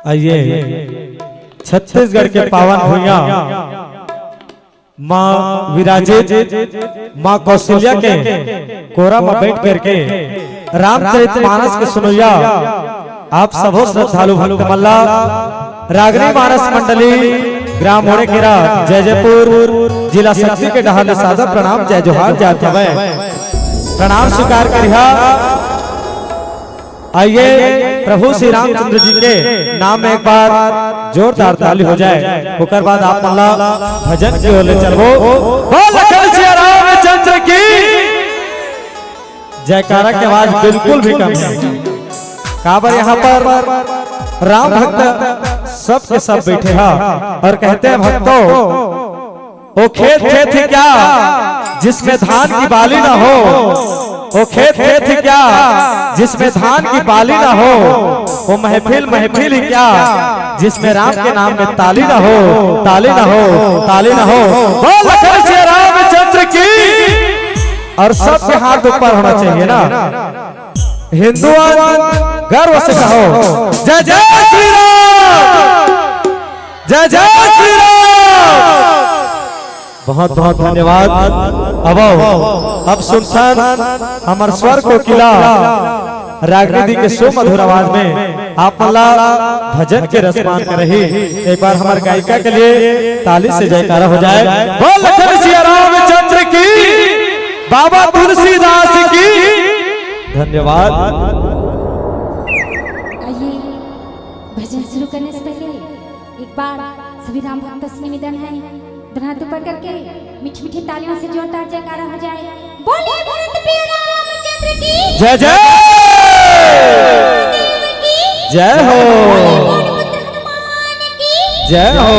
आइए छत्तीसगढ़ के पावन भूइया माँ विराजित माँ कौशल्या के कोरा में बैठ करके रामचरितमानस के सुनैया आप सबो श्रद्धालु भक्त मल्ला रागनी मानस मंडली ग्राम मोड़ेकेरा जयजयपुर जिला शक्ति के डहाले सादा प्रणाम जय जोहार जात हवे प्रणाम स्वीकार करिहा। आइए प्रभु श्री रामचंद्र जी के नाम में एक बार जोरदार ताली हो जाए, उसके बाद आप मल्ला भजन की ओर ले चलो। रामचंद्र की जयकारा की आवाज बिल्कुल भी कम है। काबर यहाँ पर राम भक्त सब के सब बैठे हैं और कहते हैं भक्तों वो खेत खेत ही क्या जिसमें धान की बाली ना हो, वो खेत खेत ही क्या जिसमें धान की बाली ना हो, वो महफिल महफिल ही क्या जिसमें राम के नाम में ताली ना हो, ताली ना हो, ताली ना हो। रामचंद्र की और सबके हाथ ऊपर होना चाहिए ना। हिंदू गर्व से कहो जय जय श्री राम, जय जय श्री राम। बहुत बहुत धन्यवाद। अब सुनसान हमार स्वर को किला रागनिधि के सो मधुर आवाज में आप मल्ला भजन के रसमान कर रही। एक बार हमारे गायिका के लिए ताली से जयकारा हो जाए। बोल श्री रामचंद्र की, बाबा तुलसीदास की। धन्यवाद। आइए भजन शुरू करने से पहले एक बार सभी राम भक्त से निवेदन है, हाथ ऊपर करके मीठी मीठी तालियों से जोरदार जयकारा हो जाए। बोलिए भरत प्रिय रामचंद्र की जय जय, जय हो, जय हो।